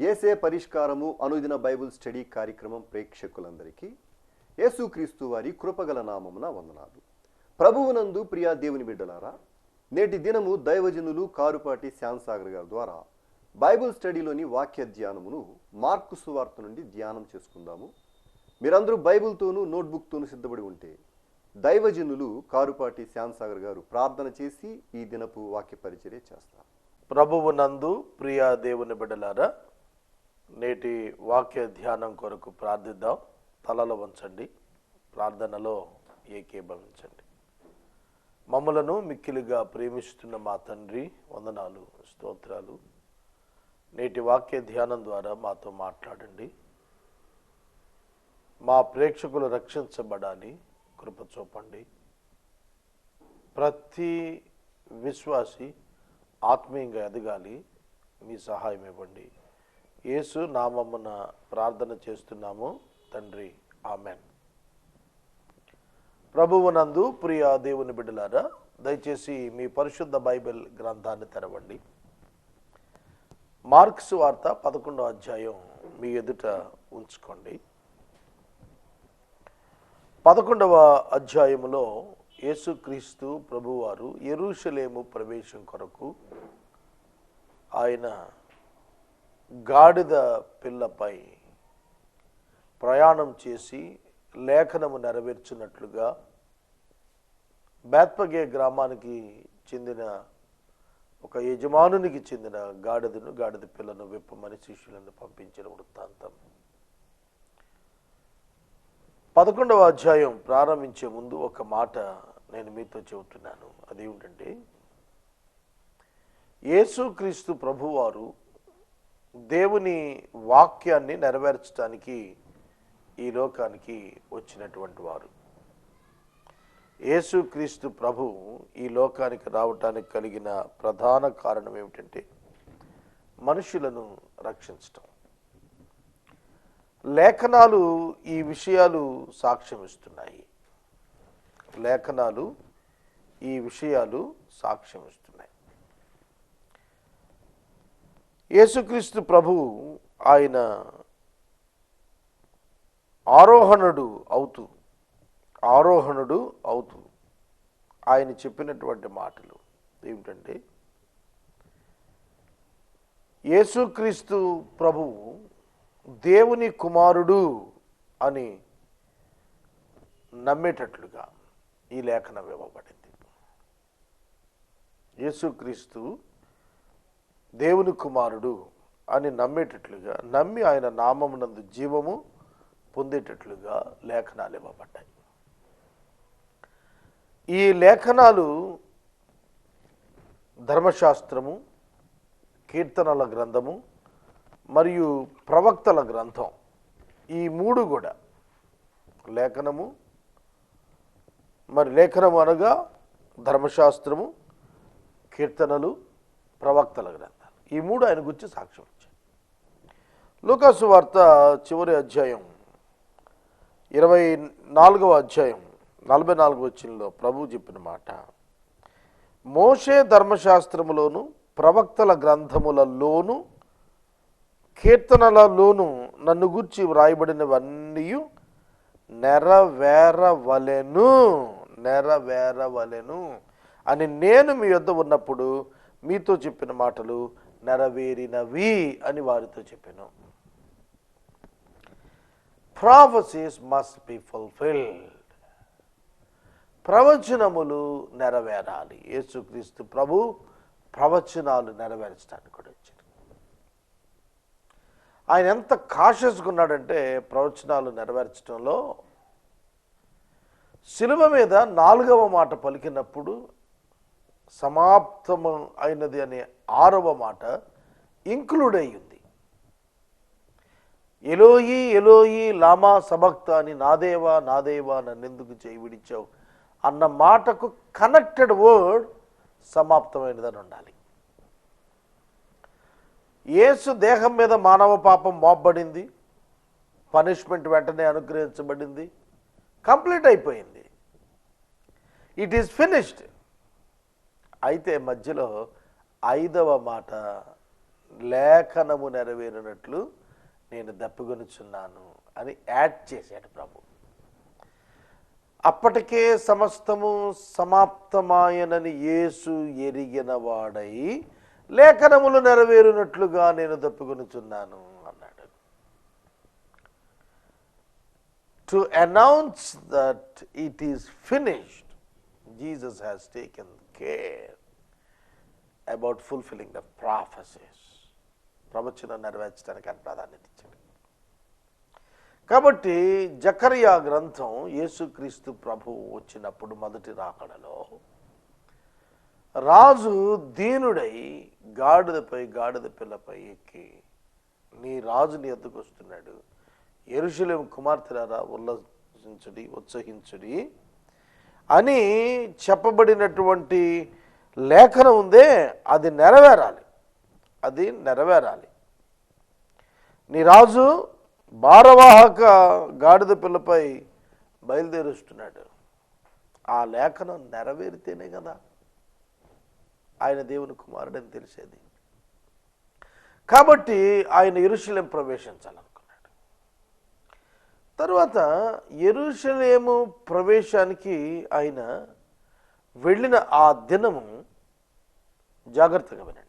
యేసే పరిష్కారము అనుదిన Bible study కార్యక్రమం ప్రేక్షకులందరికీ యేసుక్రీస్తు వారి కృపగల నామమున వందనాలు. ప్రభువునందు ప్రియా దేవుని బిడ్డలారా, నేటి దినము దైవజనులు కారుపాటి శ్యాంసాగర్ గారి ద్వారా బైబిల్ స్టడీలోని వాక్య ధ్యానమును మార్కు సువార్త నుండి ధ్యానం చేసుకుందాము. మీరందరూ బైబిల్తోనూ నోట్బుక్తోనూ సిద్ధపడి ఉంటే దైవజనులు కారుపాటి శ్యాంసాగర్ గారు ప్రార్థన చేసి ఈ దినపు వాక్య పరిచర్య చేస్తారు. ప్రభువునందు ప్రియా దేవుని బిడ్డలారా, నేటి వాక్య ధ్యానం కొరకు ప్రార్థిద్దాం. తలలో వంచండి, ప్రార్థనలో ఏకీభవించండి. మమ్మలను మిక్కిలిగా ప్రేమిస్తున్న మా తండ్రి, వందనాలు, స్తోత్రాలు. నేటి వాక్య ధ్యానం ద్వారా మాతో మాట్లాడండి. మా ప్రేక్షకులు రక్షించబడాలి, కృప చూపండి. ప్రతి విశ్వాసి ఆత్మీయంగా ఎదగాలి, మీ సహాయం ఇవ్వండి. యేసు నామమున ప్రార్థన చేస్తున్నాము తండ్రి, ఆమెన్. ప్రభువునందు ప్రియ దేవుని బిడ్డలారా, దయచేసి మీ పరిశుద్ధ బైబిల్ గ్రంథాన్ని తెరవండి. మార్కు సువార్త 11వ అధ్యాయం మీ ఎదుట ఉంచుకోండి. 11వ అధ్యాయములో యేసుక్రీస్తు ప్రభువారు యెరూషలేము ప్రవేశం కొరకు ఆయన గాడిద పిల్లపై ప్రయాణం చేసి లేఖనము నెరవేర్చినట్లుగా బేత్పగే గ్రామానికి చెందిన ఒక యజమానునికి చెందిన గాడిద పిల్లను విప్పమని శిష్యులను పంపించిన వృత్తాంతం. 11వ అధ్యాయం ప్రారంభించే ముందు ఒక మాట నేను మీతో చెబుతున్నాను. అదేమిటంటే, యేసుక్రీస్తు ప్రభువారు దేవుని వాక్యాన్ని నెరవేర్చడానికి ఈ లోకానికి వచ్చినటువంటి వారు. యేసుక్రీస్తు ప్రభు ఈ లోకానికి రావటానికి కలిగిన ప్రధాన కారణం ఏమిటంటే మనుషులను రక్షించటం. లేఖనాలు ఈ విషయాలు సాక్ష్యం ఇస్తున్నాయి. లేఖనాలు ఈ విషయాలు సాక్ష్యం ఇస్తున్నాయి. యేసుక్రీస్తు ప్రభు ఆయన ఆరోహణుడు అవుతూ ఆయన చెప్పినటువంటి మాటలు ఏమిటంటే, యేసుక్రీస్తు ప్రభువు దేవుని కుమారుడు అని నమ్మేటట్లుగా ఈ లేఖనం ఇవ్వబడింది. యేసుక్రీస్తు దేవుని కుమారుడు అని నమ్మేటట్లుగా, నమ్మి ఆయన నామమునందు జీవము పొందేటట్లుగా లేఖనాలు ఇవ్వబడ్డాయి. ఈ లేఖనాలు ధర్మశాస్త్రము, కీర్తనల గ్రంథము మరియు ప్రవక్తల గ్రంథం, ఈ మూడు కూడా లేఖనము అనగా ధర్మశాస్త్రము, కీర్తనలు, ప్రవక్తల గ్రంథాలు, ఈ మూడు ఆయన గురించి సాక్ష్యం ఇచ్చాయి. లూకాసు వార్త చివరి అధ్యాయం 24వ అధ్యాయం 44వ వచనంలో ప్రభువు చెప్పిన మాట, మోషే ధర్మశాస్త్రములోను ప్రవక్తల గ్రంథములలోను కీర్తనలలోను నన్ను గూర్చి వ్రాయబడినవన్నీ నెరవేరవలెను అని నేను మీ యొద్ద ఉన్నప్పుడు మీతో చెప్పిన మాటలు నెరవేరినవి అని వారితో చెప్పాను. Prophecies must be fulfilled. ప్రవచనములు నెరవేరాలి. యేసుక్రీస్తు ప్రభు ప్రవచనాలు నెరవేర్చడానికి కూడా వచ్చారు. ఆయన ఎంత కాషియస్గా ఉన్నాడంటే ప్రవచనాలు నెరవేర్చడంలో, శిలువ మీద 4వ మాట పలికినప్పుడు సమాప్తము అయినది అనే 6వ మాట ఇంక్లూడ్ అయ్యింది. ఎలోయి ఎలోయి లామా సబక్తాని, నా దేవా నన్నెందుకు చేయి విడిచావు అన్న మాటకు కనెక్టెడ్ వర్డ్ సమాప్తమైనదని ఉండాలి. యేసు దేహం మీద మానవ పాపం మోపబడింది, పనిష్మెంట్ వెంటనే అనుగ్రహించబడింది, కంప్లీట్ అయిపోయింది, ఇట్ ఈస్ ఫినిష్డ్. అయితే మధ్యలో 5వ మాట లేఖనము నెరవేరినట్లు నేను దప్పికొనుచున్నాను అని యాడ్ చేశాడు ప్రభు. అప్పటికే సమస్తము సమాప్తమాయనని యేసు ఎరిగిన వాడై లేఖనములు నెరవేరినట్లుగా నేను దప్పికొనుచున్నాను అన్నాడు. To announce that it is finished, Jesus has taken care about fulfilling the prophecies. ప్రవచనం నెరవేర్చడానికి ఆయన ప్రాధాన్యత ఇచ్చాడు. కాబట్టి జకరియా గ్రంథం యేసుక్రీస్తు ప్రభువు వచ్చినప్పుడు మొదటి రాకడలో రాజు దీనుడై గాడిద పిల్లపై ఎక్కి, నీ రాజు నీ ఎద్దుకు వస్తున్నాడు, యెరూషలేము కుమార్తెలారా ఉత్సహించుడి అని చెప్పబడినటువంటి లేఖనం ఉందే, అది నెరవేరాలి. నీ రాజు భారవాహక గాడిద పిల్లపై బయలుదేరుస్తున్నాడు. ఆ లేఖనం నెరవేరితేనే కదా ఆయన దేవుని కుమారుడని తెలిసేది. కాబట్టి ఆయన యెరూషలేము ప్రవేశించాలనుకున్నాడు. తరువాత యెరూషలేము ప్రవేశానికి ఆయన వెళ్ళిన ఆ దినము జాగ్రత్తగా వినండి.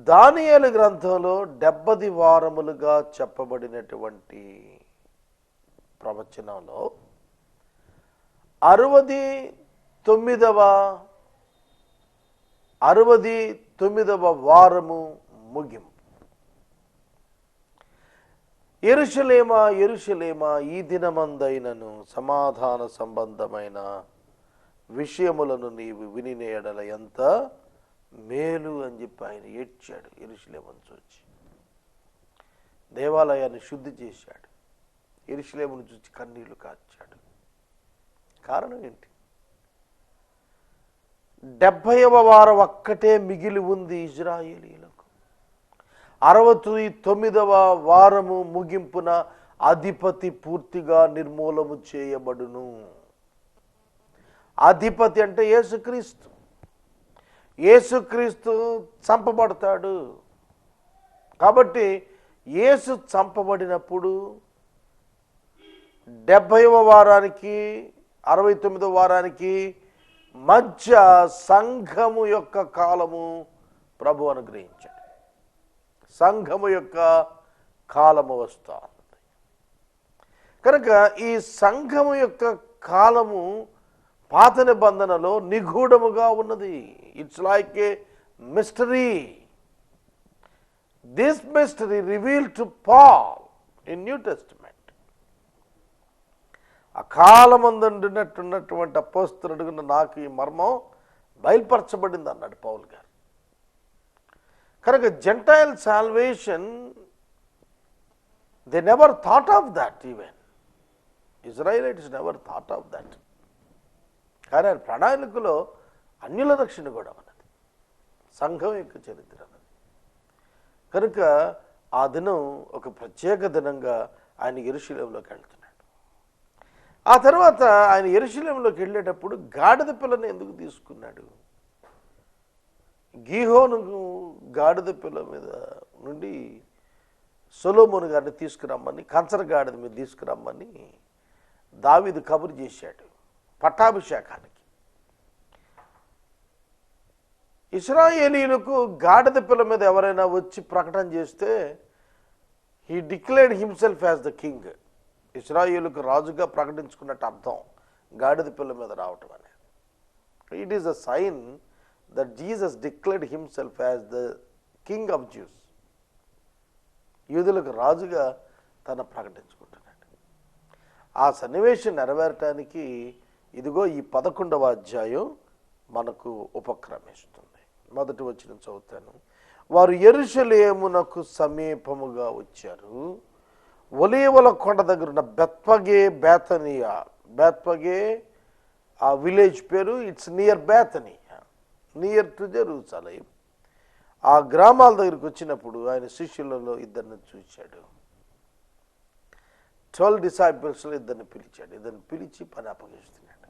దానియేలు గ్రంథంలో 70 వారములుగా చెప్పబడినటువంటి ప్రవచనంలో 69వ వారము ముగింపు. యెరూషలేమా యెరూషలేమా, ఈ దినమందైనను సమాధాన సంబంధమైన విషయములను నీవు వినిన ఎడల ఎంత మేలు అని చెప్పి ఆయన ఏడ్చాడు. యెరూషలేమును చూచి దేవాలయాన్ని శుద్ధి చేశాడు. యెరూషలేమును చూచి కన్నీళ్లు కార్చాడు. కారణం ఏంటి? 70వ వారం ఒక్కటే మిగిలి ఉంది ఇజ్రాయేలీలకు. 69వ వారము ముగింపున అధిపతి పూర్తిగా నిర్మూలము చేయబడును. అధిపతి అంటే యేసుక్రీస్తు చంపబడతాడు. కాబట్టి యేసు చంపబడినప్పుడు 70వ వారానికి 69వ వారానికి మధ్య సంఘము యొక్క కాలము ప్రభు అనుగ్రహించాడు. సంఘము యొక్క కాలము వస్తుంది కనుక ఈ సంఘము యొక్క కాలము పాత నిబంధనలో నిగూఢముగా ఉన్నది. It's like a mystery. This mystery revealed to Paul in New Testament. ఆ కాలమందున్నటువంటి అపోస్తలుడు నాకు ఈ మర్మం బయలుపరచబడింది అన్నాడు పౌలు గారు. కనుక gentile salvation they never thought of that. Even Israelites never thought of that. కానీ ఆయన ప్రణాళికలో అన్యుల రక్షణ కూడా ఉన్నది, సంఘం యొక్క చరిత్ర అన్నది. కనుక ఆ దినం ఒక ప్రత్యేక దినంగా ఆయన యెరూషలేములోకి వెళ్తున్నాడు. ఆ తర్వాత ఆయన యెరూషలేములోకి వెళ్ళేటప్పుడు గాడిద పిల్లని ఎందుకు తీసుకున్నాడు? గీహోను గాడిద పిల్ల మీద నుండి సొలొమోను గారిని తీసుకురమ్మని, కంచర గాడిద మీద తీసుకురమ్మని దావీదు కబురు చేశాడు పట్టాభిషేకానికి. ఇశ్రాయేలీయులకు గాడిద పిల్ల మీద ఎవరైనా వచ్చి ప్రకటన చేస్తే he declared himself as the king. ఇశ్రాయేలుకు రాజుగా ప్రకటించుకున్నట్టు అర్థం గాడిద పిల్ల మీద రావటం అనేది. It is a sign that Jesus declared himself as the king of Jews. యూదులకు రాజుగా తన ప్రకటించుకుంటున్నాడు. ఆ సన్నివేశం నెరవేరటానికి ఇదిగో ఈ 11వ అధ్యాయం మనకు ఉపక్రమిస్తుంది. మొదటి వచనం చదువుతాను. వారు యెరూషలేమునకు సమీపముగా వచ్చారు. ఒలీవల కొండ దగ్గర ఉన్న బేత్పగే ఆ విలేజ్ పేరు. It's near Bethany, near to Jerusalem. ఆ గ్రామాల దగ్గరికి వచ్చినప్పుడు ఆయన శిష్యులలో ఇద్దరిని చూశాడు. 12 డిసైపుల్స్లో ఇద్దరిని పిలిచాడు. ఇద్దరిని పిలిచి పని అప్పగిస్తున్నాడు.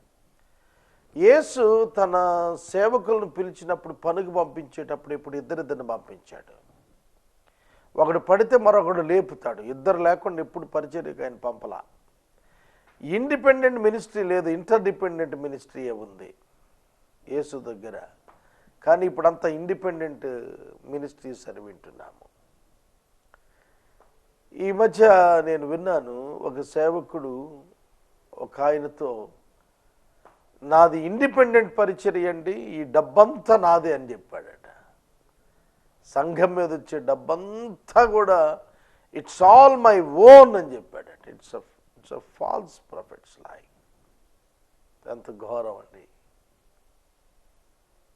యేసు తన సేవకులను పిలిచినప్పుడు పనికి పంపించేటప్పుడు ఇప్పుడు ఇద్దరిద్దరిని పంపించాడు. ఒకడు పడితే మరొకడు లేపుతాడు. ఇద్దరు లేకుండా ఎప్పుడు పరిచర్యకు ఆయన పంపలా. ఇండిపెండెంట్ మినిస్ట్రీ లేదు, ఇంటర్డిపెండెంట్ మినిస్ట్రీయే ఉంది యేసు దగ్గర. కానీ ఇప్పుడంతా ఇండిపెండెంట్ మినిస్ట్రీస్ అని వింటున్నాము. ఈ మధ్య నేను విన్నాను, ఒక సేవకుడు ఒక ఆయనతో, నాది ఇండిపెండెంట్ పరిచర్య అండి, ఈ డబ్బంతా నాదే అని చెప్పాడట. సంఘం మీద వచ్చే డబ్బంతా కూడా ఇట్స్ ఆల్ మై ఓన్ అని చెప్పాడట. ఇట్స్ అ ఫాల్స్ ప్రాఫిట్స్ లై. ఎంత ఘోరం అండి.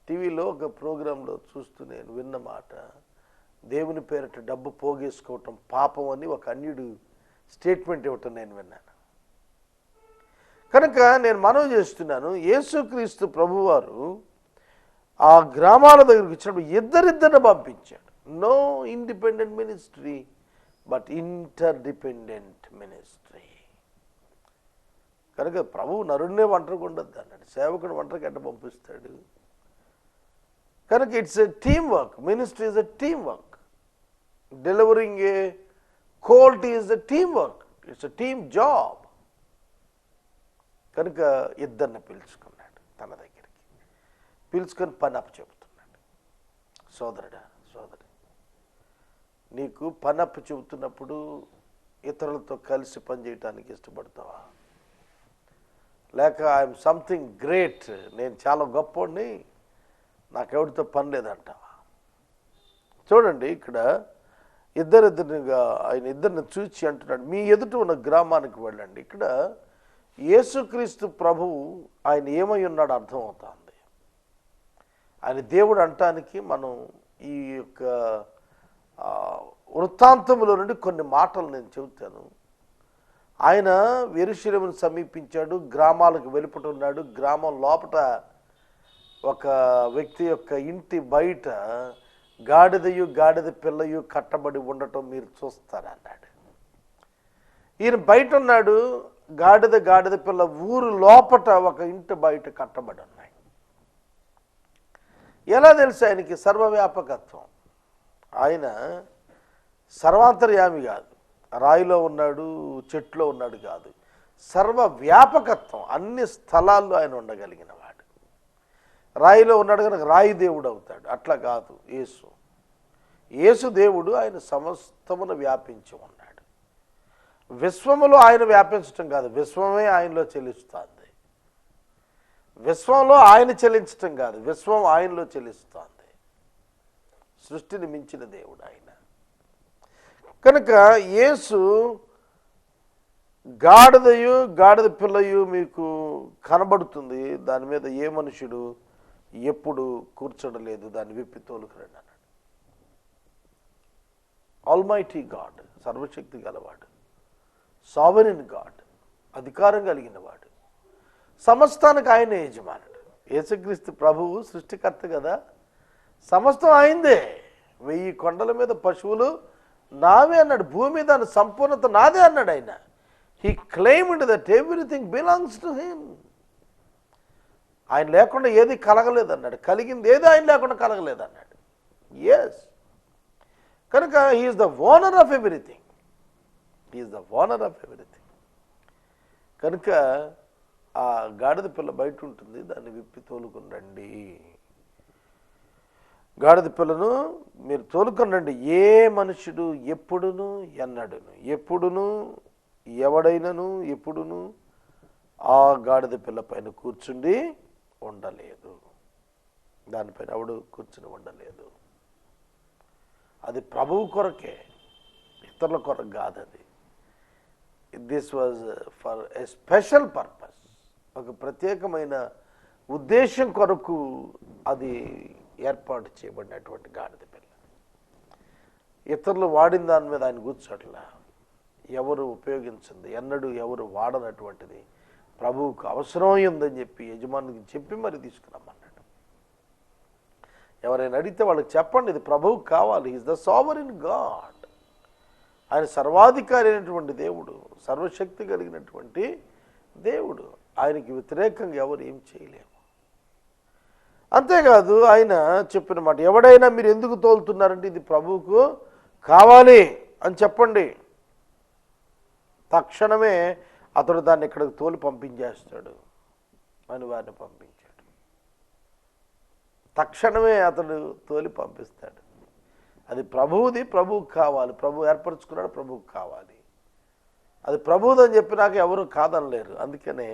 టీవీలో ఒక ప్రోగ్రాంలో చూస్తూ నేను విన్న మాట, దేవుని పేరిట డబ్బు పోగేసుకోవటం పాపం అని ఒక అన్యుడు స్టేట్మెంట్ ఇవ్వటం నేను విన్నాను. కనుక నేను మనవి చేస్తున్నాను, యేసుక్రీస్తు ప్రభువారు ఆ గ్రామాల దగ్గరికి వచ్చినప్పుడు ఇద్దరిద్దరిని పంపించాడు. No independent ministry but interdependent ministry. కనుక ప్రభువు నరుణ్ణే ఒంటరికి ఉండద్దు అన్నాడు, సేవకుడు ఒంటరికి ఎట్ట పంపిస్తాడు? కనుక it's a team work. Ministry is a team work. Delivering a Colt is a team work. It's a team job. కనుక ఇద్దరిని పిలుచుకున్నాడు తన దగ్గరికి. పిలుచుకొని పని అప్పచెబుతున్నాడు. సోదరుడా, సోదరి, నీకు పని అప్పచెబుతున్నప్పుడు ఇతరులతో కలిసి పనిచేయటానికి ఇష్టపడతావా? లేక ఐఎమ్ సంథింగ్ గ్రేట్, నేను చాలా గొప్పోడిని, నాకెవరితో పని లేదంటావా? చూడండి, ఇక్కడ ఇద్దరిద్దరినిగా ఆయన ఇద్దరిని చూచి అంటున్నాడు, మీ ఎదుట ఉన్న గ్రామానికి వెళ్ళండి. ఇక్కడ యేసుక్రీస్తు ప్రభువు ఆయన ఏమై ఉన్నాడు అర్థమవుతుంది. ఆయన దేవుడు అంటానికి మనం ఈ యొక్క వృత్తాంతములో నుండి కొన్ని మాటలు నేను చెబుతాను. ఆయన యెరూషలేమును సమీపించాడు, గ్రామాలకు వెలుపటున్నాడు. గ్రామం లోపట ఒక వ్యక్తి యొక్క ఇంటి బయట గాడిదయు గాడిద పిల్లయు కట్టబడి ఉండటం మీరు చూస్తారన్నాడు. ఈయన బయట ఉన్నాడు, గాడిద పిల్ల ఊరు లోపట ఒక ఇంటి బయట కట్టబడి ఉన్నాయి. ఎలా తెలుసు ఆయనకి? సర్వవ్యాపకత్వం. ఆయన సర్వాంతర్యామి కాదు, రాయిలో ఉన్నాడు, చెట్లో ఉన్నాడు కాదు, సర్వవ్యాపకత్వం. అన్ని స్థలాల్లో ఆయన ఉండగలిగిన వాడు. రాయిలో ఉన్నాడు కనుక రాయి దేవుడు అవుతాడు, అట్లా కాదు యేసు. యేసు దేవుడు, ఆయన సమస్తమును వ్యాపించి ఉన్నాడు. విశ్వములో ఆయన వ్యాపించటం కాదు, విశ్వమే ఆయనలో చెల్లిస్తుంది. విశ్వంలో ఆయన చెల్లించటం కాదు, విశ్వం ఆయనలో చెల్లిస్తుంది. సృష్టిని మించిన దేవుడు ఆయన. కనుక యేసు గాడిదయు గాడిద పిల్లయు మీకు కనబడుతుంది, దాని మీద ఏ మనుషుడు ఎప్పుడు కూర్చోడలేదు, దాన్ని విప్పి తోలుకురండి అన్నాడు. ఆల్మైటీ గాడ్, సర్వశక్తి గలవాడు, సావరెన్ గాడ్, అధికారం కలిగిన వాడు, సమస్తానికి ఆయన యజమానుడు. యేసుక్రీస్తు ప్రభువు సృష్టికర్త కదా, సమస్తం ఆయనదే. 1000 కొండల మీద పశువులు నావే అన్నాడు, భూమి మీద దాని సంపూర్ణత నాదే అన్నాడు ఆయన. He claimed that everything belongs to him. ఆయన లేకుండా ఏది కలగలేదన్నాడు, కలిగింది ఏది ఆయన లేకుండా కలగలేదన్నాడు. ఎస్, కనుక he's the owner of everything. He's the owner of everything. కనుక ఆ గాడిద పిల్ల బయట ఉంటుంది, దాన్ని విప్పి తోలుకుని రండి. గాడిద పిల్లను మీరు తోలుకొని రండి. ఏ మనుషుడు ఎప్పుడును ఎన్నడును ఎప్పుడును ఎవడైనను ఎప్పుడును ఆ గాడిద పిల్ల పైన కూర్చుండి ఉండలేదు, దానిపైన ఎవడు కూర్చుని ఉండలేదు. అది ప్రభువు కొరకే, ఇతరుల కొరకు కాదు. అది this was for a special purpose, ఒక ప్రత్యేకమైన ఉద్దేశం కొరకు అది ఏర్పాటు చేయబడినటువంటి గాడిద పిల్ల. ఇతరులు వాడిన దాని మీద ఆయన కూర్చోట్లా, ఎవరు ఉపయోగించింది ఎన్నడూ ఎవరు వాడనటువంటిది ప్రభువుకు అవసరం ఉందని చెప్పి యజమానికి చెప్పి మరి తీసుకురమ్మన్నాడు. ఎవరైనా అడిగితే వాళ్ళకి చెప్పండి, ఇది ప్రభువుకు కావాలి. Is the sovereign God. ఆయన సర్వాధికారి అయినటువంటి దేవుడు, సర్వశక్తి కలిగినటువంటి దేవుడు. ఆయనకి వ్యతిరేకంగా ఎవరు ఏం చేయలేము. అంతేకాదు ఆయన చెప్పిన మాట, ఎవడైనా మీరు ఎందుకు తోలుతున్నారంటే ఇది ప్రభువుకు కావాలి అని చెప్పండి. తక్షణమే అతడు దాన్ని ఇక్కడికి తోలి పంపించేస్తాడు అని వారిని పంపించాడు. తక్షణమే అతడు తోలి పంపిస్తాడు. అది ప్రభువుది, ప్రభువుకు కావాలి. ప్రభు ఏర్పరచుకున్నాడు, ప్రభువుకు కావాలి. అది ప్రభువుది అని చెప్పినాక ఎవరు కాదనలేరు. అందుకనే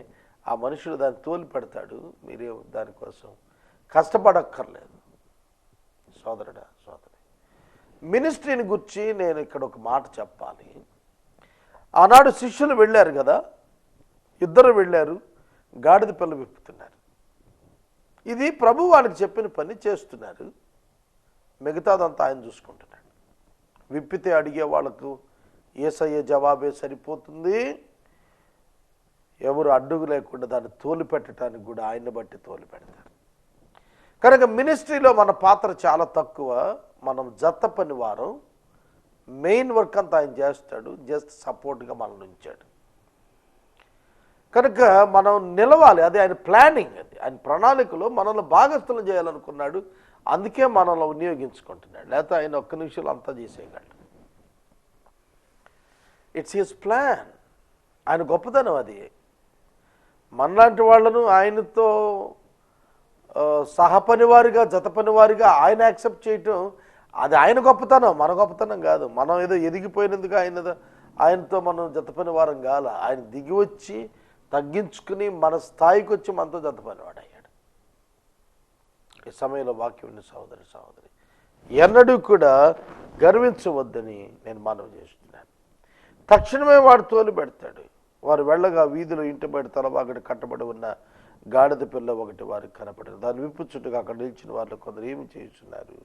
ఆ మనుషుడు దాన్ని తోలి పెడతాడు. మీరే దానికోసం కష్టపడక్కర్లేదు. సోదరుడా, సోదరి, మినిస్ట్రీని గురించి నేను ఇక్కడ ఒక మాట చెప్పాలి. ఆనాడు శిష్యులు వెళ్ళారు కదా, ఇద్దరు వెళ్ళారు, గాడిద పిల్ల విప్పుతున్నారు. ఇది ప్రభు వానికి చెప్పిన పని చేస్తున్నారు, మిగతాదంతా ఆయన చూసుకుంటున్నాడు. విప్పితే అడిగే వాళ్ళకు యేసయ్య జవాబే సరిపోతుంది. ఎవరు అడ్డుగు లేకుండా దాన్ని తోలి పెట్టడానికి కూడా ఆయన్ని బట్టి తోలి పెడతారు. కనుక మినిస్ట్రీలో మన పాత్ర చాలా తక్కువ. మనం జత పని వారం, మెయిన్ వర్క్ అంతా ఆయన చేస్తాడు, జస్ట్ సపోర్ట్గా మనల్ని ఉంచాడు. కనుక మనం నిలవాలి. అది ఆయన ప్లానింగ్, అది ఆయన ప్రణాళికలో మనల్ని భాగస్థులు చేయాలనుకున్నాడు. అందుకే మనల్ని వినియోగించుకుంటున్నాడు. లేకపోతే ఆయన ఒక్క నిమిషంలో అంతా చేసేయగలడు. It's his plan. ఆయన గొప్పతనం అది. మనలాంటి వాళ్ళను ఆయనతో సహపనివారిగా, జత పనివారిగా ఆయన యాక్సెప్ట్ చేయటం, అది ఆయన గొప్పతనం, మన గొప్పతనం కాదు. మనం ఏదో ఎదిగిపోయినందుకు ఆయనతో మనం జత పనివారం కాల. ఆయన దిగి వచ్చి తగ్గించుకుని మన స్థాయికి వచ్చి మనతో జత పనివాడు అయ్యాడు. ఈ సమయంలో వాక్యం ఉన్న సహోదరి, సహోదరి, ఎన్నడూ కూడా గర్వించవద్దని నేను మనవి చేస్తున్నాను. తక్షణమే వాడు తోలి పెడతాడు. వారు వెళ్ళగా వీధిలో ఇంటి బయట తలబాగడి కట్టబడి ఉన్న గాడిద పిల్ల ఒకటి వారికి కనపడదు. దాన్ని విప్పుచుట్టుగా అక్కడ నిలిచిన వాళ్ళు కొందరు ఏమి చేస్తున్నారు,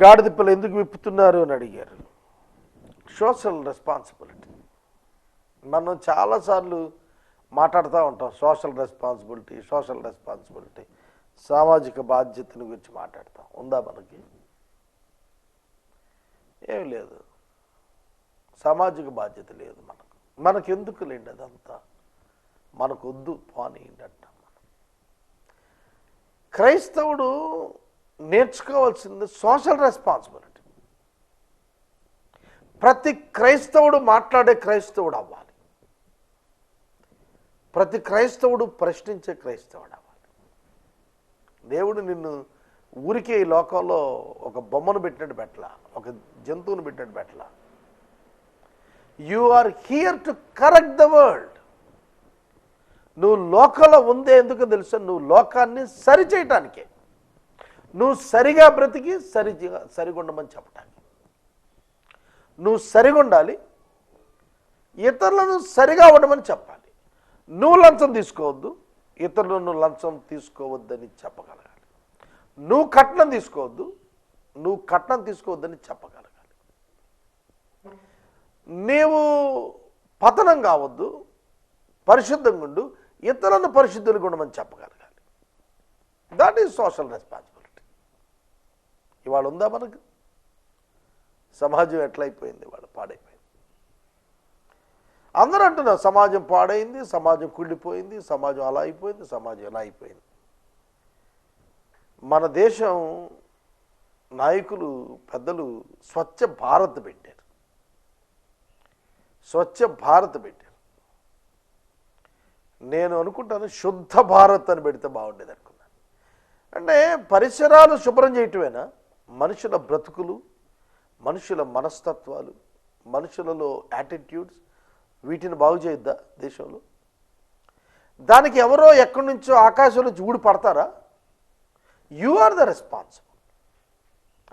గాడిద పిల్ల ఎందుకు విప్పుతున్నారు అని అడిగారు. Social responsibility. మనం చాలాసార్లు మాట్లాడుతూ ఉంటాం, సోషల్ రెస్పాన్సిబిలిటీ, సోషల్ రెస్పాన్సిబిలిటీ, సామాజిక బాధ్యతను గురించి మాట్లాడతాం. ఉందా మనకి? ఏమి లేదు, సామాజిక బాధ్యత లేదు మనకెందుకు లేండి, అదంతా మనకు వద్దు, పోనీయండి అంటాం. క్రైస్తవుడు నేర్చుకోవాల్సింది సోషల్ రెస్పాన్సిబిలిటీ. ప్రతి క్రైస్తవుడు మాట్లాడే క్రైస్తవుడు అవ్వాలి. ప్రతి క్రైస్తవుడు ప్రశ్నించే క్రైస్తవుడు అవ్వాలి. దేవుడు నిన్ను ఊరికే ఈ లోకంలో ఒక బొమ్మను పెట్టినట్టు పెట్టలా, ఒక జంతువును పెట్టినట్టు పెట్టలా. You are here to correct the world. నువ్వు లోకంలో ఉందే ఎందుకు తెలుసా? నువ్వు లోకాన్ని సరిచేయటానికే. నువ్వు సరిగా బ్రతికి సరిగుండమని చెప్పటానికి. నువ్వు సరిగుండాలి, ఇతరులను సరిగా ఉండమని చెప్పాలి. నువ్వు లంచం తీసుకోవద్దు, ఇతరులను లంచం తీసుకోవద్దని చెప్పగలగాలి. నువ్వు కట్నం తీసుకోవద్దని చెప్పగలగాలి. నీవు పతనం కావద్దు, పరిశుద్ధంగా ఉండు, ఇతరులను పరిశుద్ధులుగా ఉండమని చెప్పగలగాలి. That is social responsibility. ఇవాళ ఉందా మనకు? సమాజం ఎట్లయిపోయింది, ఇవాళ పాడైపోయింది. అందరూ అంటున్నారు సమాజం పాడైంది, సమాజం కుళ్ళిపోయింది, సమాజం అలా అయిపోయింది, సమాజం ఎలా అయిపోయింది. మన దేశం నాయకులు, పెద్దలు స్వచ్ఛ భారత్ పెట్టారు. స్వచ్ఛ భారత్ పెట్టారు. నేను అనుకుంటాను శుద్ధ భారత్ అని పెడితే బాగుండేది అనుకున్నాను. అంటే పరిసరాలు శుభ్రం చేయటమేనా? మనుషుల బ్రతుకులు, మనుషుల మనస్తత్వాలు, మనుషులలో యాటిట్యూడ్స్, వీటిని బాగు చేయొద్దా దేశంలో? దానికి ఎవరో ఎక్కడి నుంచో ఆకాశం నుంచి ఊడి పడతారా? You are the responsible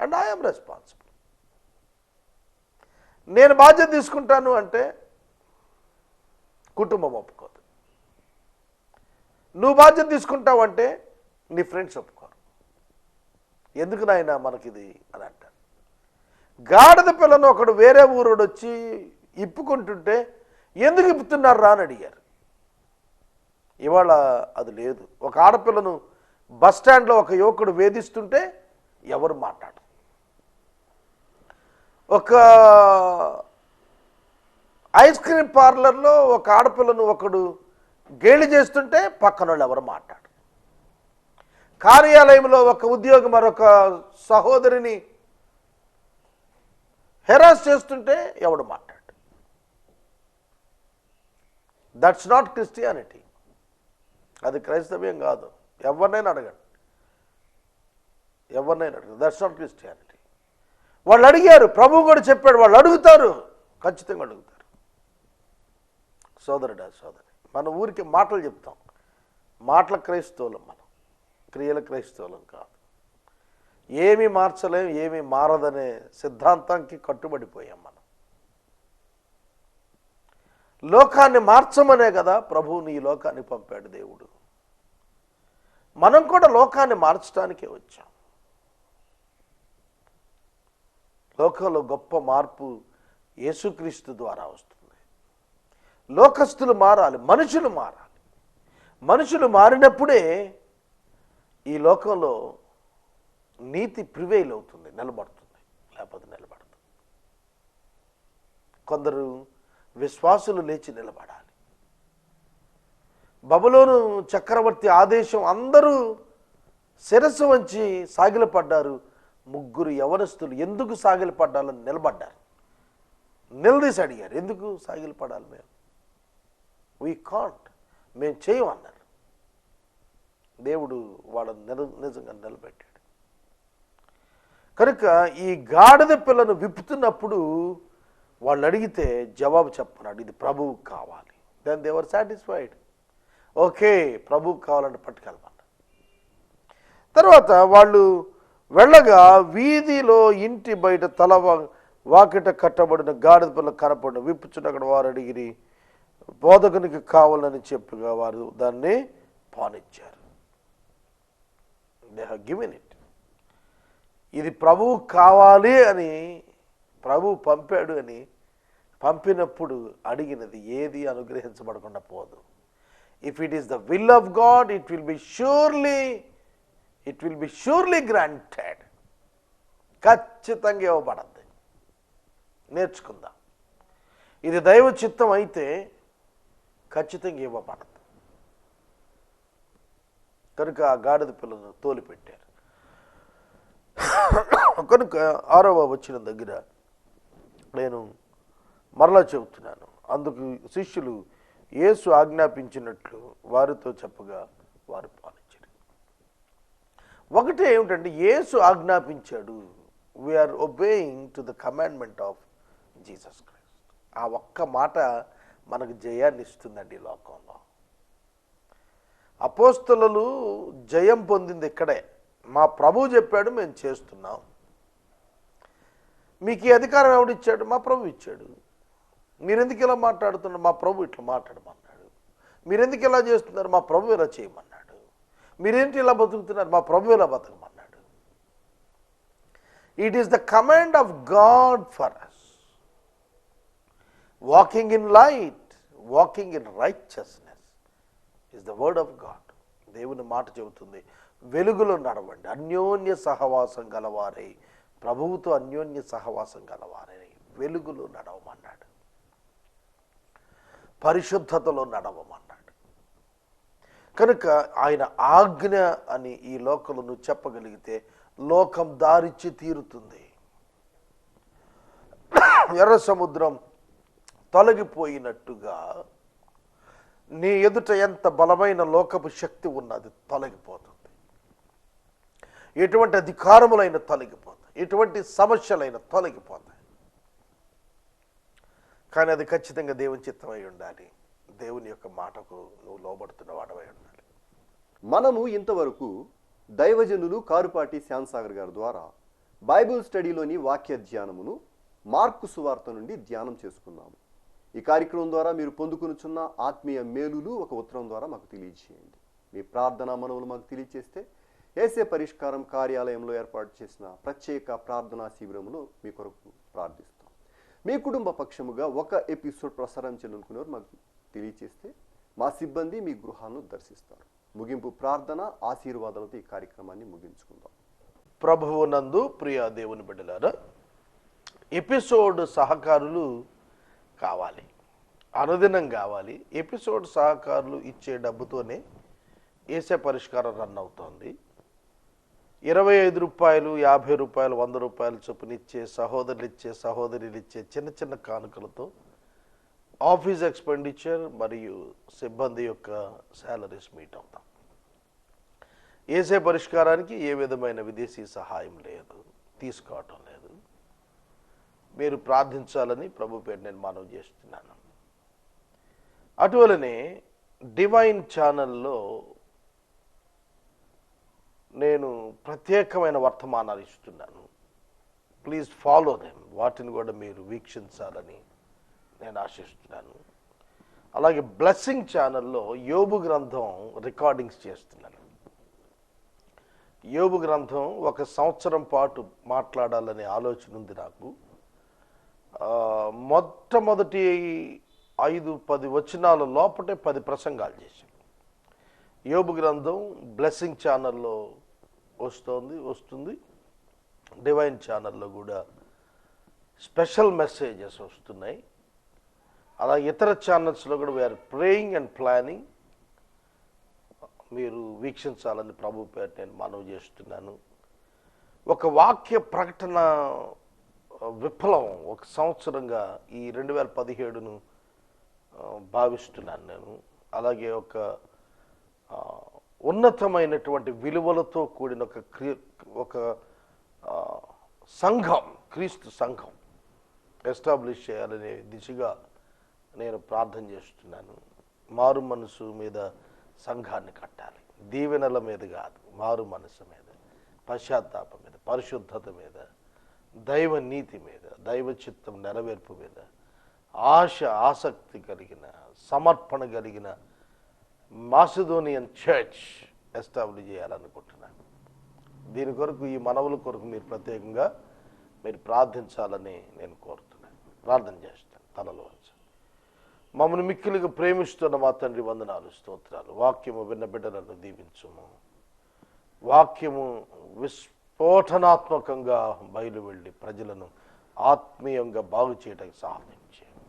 and I'm responsible. నేను బాధ్యత తీసుకుంటాను అంటే కుటుంబం ఒప్పుకోదు. నువ్వు బాధ్యత తీసుకుంటావు అంటే నీ ఫ్రెండ్స్ ఒప్పుకోరు. ఎందుకు నాయనా మనకిది అని అంటారు. గాడిద పిల్లను ఒకడు వేరే ఊరోడు వచ్చి ఇప్పుకుంటుంటే ఎందుకు ఇప్పుతున్నారు రా అని అడిగారు. ఇవాళ అది లేదు. ఒక ఆడపిల్లను బస్ స్టాండ్లో ఒక యువకుడు వేధిస్తుంటే ఎవరు మాట్లాడరు. ఒక ఐస్ క్రీమ్ పార్లర్లో ఒక ఆడపిల్లను ఒకడు గేలి చేస్తుంటే పక్కన వాళ్ళు ఎవరు మాట్లాడరు. కార్యాలయంలో ఒక ఉద్యోగి మరొక సహోదరిని హెరాస్ చేస్తుంటే ఎవడు మాట్లాడు? That's not Christianity. అది క్రైస్తవ్యం కాదు. ఎవరినైనా అడగండి, దట్స్ నాట్ క్రిస్టియానిటీ. వాళ్ళు అడిగారు, ప్రభు కూడా చెప్పాడు, వాళ్ళు అడుగుతారు, ఖచ్చితంగా అడుగుతారు. సోదరుడా సోదరి, మన ఊరికి మాటలు చెప్తాం, మాటల క్రైస్తవులం మనం, క్రియల క్రైస్తవులం కాదు. ఏమీ మార్చలేం, ఏమీ మారదనే సిద్ధాంతానికి కట్టుబడిపోయాం మనం. లోకాన్ని మార్చమనే కదా ప్రభువుని ఈ లోకాన్ని పంపాడు దేవుడు. మనం కూడా లోకాన్ని మార్చడానికే వచ్చాం. లోకంలో గొప్ప మార్పు యేసుక్రీస్తు ద్వారా వస్తుంది. లోకస్తులు మారాలి, మనుషులు మారాలి. మనుషులు మారినప్పుడే ఈ లోకంలో నీతి ప్రివైల్ అవుతుంది, నిలబడుతుంది, లేకపోతే నిలబడదు. కొందరు విశ్వాసులు లేచి నిలబడాలి. బబులోను చక్రవర్తి ఆదేశం, అందరూ శిరస్సు వంచి సాగిలపడ్డారు. 3 యవనస్తులు ఎందుకు సాగిలపడ్డాలని నిలబడ్డారు. నిలదీసి అడిగారు, ఎందుకు సాగిలపడాలి మేము? వీ కాంట్, మేము చేయం అన్నారు. దేవుడు వాళ్ళని నిజంగా నిలబెట్టాడు. కనుక ఈ గాడిద పిల్లను విప్పుతున్నప్పుడు వాళ్ళు అడిగితే జవాబు చెప్పన్నాడు, ఇది ప్రభువు కావాలి. Then they were satisfied. Okay, ప్రభువు కావాలంటే పట్టుకెళ్ళమన్నారు. తర్వాత వాళ్ళు వెళ్ళగా వీధిలో ఇంటి బయట తల వాకిట కట్టబడిన గాడిద పిల్ల కనపడిన విప్పుచున్నక్కడ వారు అడిగిరి, బోధకునికి కావాలని చెప్పగా వారు దాన్ని పానిచ్చారు. They have given it. ఇది ప్రభువు కావాలి అని, ప్రభువు పంపాడు అని పంపినప్పుడు అడిగినది ఏది అనుగ్రహించబడకుండా పోదు. If it is the will of God, it will be surely granted. ఖచ్చితంగా ఇవ్వబడద్ది. నేర్చుకుందాం. ఇది దైవ చిత్తం అయితే ఖచ్చితంగా ఇవ్వబడద్దు. కనుక ఆ గాడిద పిల్లను తోలిపెట్టారు. కనుక 6వ వచనం దగ్గర నేను మరలా చెబుతున్నాను, అందుకు శిష్యులు యేసు ఆజ్ఞాపించినట్లు వారితో చెప్పగా వారు పాలించారు. ఒకటే ఏమిటంటే, యేసు ఆజ్ఞాపించాడు. We're obeying to the commandment of Jesus Christ. ఆ ఒక్క మాట మనకు జయాన్ని ఇస్తుందండి ఈ లోకంలో. అపోస్తలులు జయం పొందింది ఇక్కడే. మా ప్రభువు చెప్పాడు, మేము చేస్తున్నాం. మీకు ఈ అధికారం ఎవడిచ్చాడు? మా ప్రభు ఇచ్చాడు. మీరెందుకు ఇలా మాట్లాడుతున్నారు? మా ప్రభు ఇట్లా మాట్లాడమన్నాడు. మీరెందుకు ఇలా చేస్తున్నారు? మా ప్రభు ఇలా చేయమన్నాడు. మీరేంటి ఇలా బతుకుతున్నారు? మా ప్రభు ఇలా బతకమన్నాడు. It is the command of God for us. Walking in light, walking in righteousness is the word of God. దేవుని మాట చెబుతుంది, వెలుగులో నడవండి, అన్యోన్య సహవాసం గలవారై, ప్రభువుతో అన్యోన్య సహవాసం గలవారై వెలుగులో నడవమన్నాడు, పరిశుద్ధతలో నడవమన్నాడు. కనుక ఆయన ఆజ్ఞ అని ఈ లోకంలో నువ్వు చెప్పగలిగితే లోకం దారిచ్చి తీరుతుంది. ఎర్ర సముద్రం తొలగిపోయినట్టుగా నీ ఎదుట ఎంత బలమైన లోకపు శక్తి ఉన్నది తొలగిపోతుంది. ఎటువంటి అధికారములైన తొలగిపోతాయి, ఎటువంటి సమస్యలైన తొలగిపోతాయి. కానీ అది ఖచ్చితంగా దేవుని చిత్తమై ఉండాలి. దేవుని యొక్క మాటకు నువ్వు లోబడుతున్న వాడవై ఉండాలి. మనము ఇంతవరకు దైవజనులు కారుపాటి శ్యాంసాగర్ గారి ద్వారా బైబిల్ స్టడీలోని వాక్య ధ్యానమును మార్కు సువార్త నుండి ధ్యానం చేసుకున్నాము. ఈ కార్యక్రమం ద్వారా మీరు పొందుకొనుచున్న ఆత్మీయ మేలులు ఒక ఉత్తరం ద్వారా మాకు తెలియజేయండి. మీ ప్రార్థనా మనవులు మాకు తెలియజేస్తే ఏసే పరిష్కారం కార్యాలయంలో ఏర్పాటు చేసిన ప్రత్యేక ప్రార్థనా శిబిరములో మీ కొరకు ప్రార్థిస్తాం. మీ కుటుంబ పక్షముగా ఒక ఎపిసోడ్ ప్రసారం చేయాలనుకునేవారు మాకు తెలియజేస్తే మా సిబ్బంది మీ గృహాలను దర్శిస్తారు. ముగింపు ప్రార్థన ఆశీర్వాదాలతో ఈ కార్యక్రమాన్ని ముగించుకుందాం. ప్రభువు నందు ప్రియ దేవుని బిడ్డలారా, ఎపిసోడ్ సహకారులు కావాలి, అనుదినం కావాలి. ఎపిసోడ్ సహకారులు ఇచ్చే డబ్బుతోనే ఏసే పరిష్కారం రన్ అవుతోంది. 25 రూపాయలు, 50 రూపాయలు, 100 రూపాయలు చొప్పున ఇచ్చే సహోదరులు ఇచ్చే చిన్న చిన్న కానుకలతో ఆఫీస్ ఎక్స్పెండిచర్ మరియు సిబ్బంది యొక్క శాలరీస్ మీట్ అవుతాం. ఏసే పరిష్కారానికి ఏ విధమైన విదేశీ సహాయం లేదు, తీసుకోవటం లేదు. మీరు ప్రార్థించాలని ప్రభు పేరు నేను మనవి చేస్తున్నాను. అటువలనే డివైన్ ఛానల్లో నేను ప్రత్యేకమైన వర్తమానాలు ఇస్తున్నాను. Please follow them. వాటిని కూడా మీరు వీక్షించాలని నేను ఆశిస్తున్నాను. అలాగే బ్లెస్సింగ్ ఛానల్లో యోబు గ్రంథం రికార్డింగ్స్ చేస్తున్నాను. యోబు గ్రంథం 1 సంవత్సరం పాటు మాట్లాడాలనే ఆలోచన ఉంది నాకు. మొట్టమొదటి 5-10 వచనాల లోపటే 10 ప్రసంగాలు చేశాను. యోబు గ్రంథం బ్లెస్సింగ్ ఛానల్లో వస్తుంది. డివైన్ ఛానల్లో కూడా స్పెషల్ మెసేజెస్ వస్తున్నాయి. అలాగే ఇతర ఛానల్స్లో కూడా వీఆర్ ప్రేయింగ్ అండ్ ప్లానింగ్. మీరు వీక్షించాలని ప్రభు పేరు నేను మనవి చేస్తున్నాను. ఒక వాక్య ప్రకటన విప్లవం 1 సంవత్సరంగా ఈ 2017ను భావిస్తున్నాను నేను. అలాగే ఒక ఉన్నతమైనటువంటి విలువలతో కూడిన ఒక సంఘం, క్రీస్తు సంఘం ఎస్టాబ్లిష్ చేయాలనే దిశగా నేను ప్రార్థన చేస్తున్నాను. మారు మనసు మీద సంఘాన్ని కట్టాలి. దీవెనల మీద కాదు, మారు మనసు మీద, పశ్చాత్తాపం మీద, పరిశుద్ధత మీద, దైవ నీతి మీద, దైవ చిత్తం నెరవేర్పు మీద ఆసక్తి కలిగిన, సమర్పణ కలిగిన మాసిదోనియన్ చర్చ్ ఎస్టాబ్లిష్ చేయాలనుకుంటున్నాను. దీని కొరకు, ఈ మనవుల కొరకు మీరు ప్రత్యేకంగా మీరు ప్రార్థించాలని నేను కోరుతున్నాను. ప్రార్థన చేస్తాను. తలలో వచ్చి మమ్మల్ని మిక్కిలిగా ప్రేమిస్తున్న మా తండ్రి, వందనాలు, స్తోత్రాలు. వాక్యము విన్న బిడ్డలను దీవించుము. వాక్యము విస్ఫోటనాత్మకంగా బయలు వెళ్ళి ప్రజలను ఆత్మీయంగా బాగు చేయడానికి సహాయం చేయండి.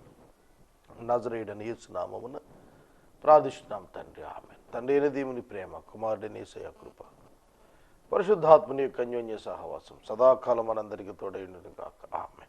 నజరేయుడని యేసు నామమున ప్రార్థిస్తున్నాం తండ్రి, ఆమేన్. తండ్రి అయిన దేవుని ప్రేమ, కుమారుడైన యేసయ్య కృప, పరిశుద్ధాత్మని యొక్క అన్యోన్య సహవాసం సదాకాలం మనందరికీ తోడైండును గాక. ఆమేన్.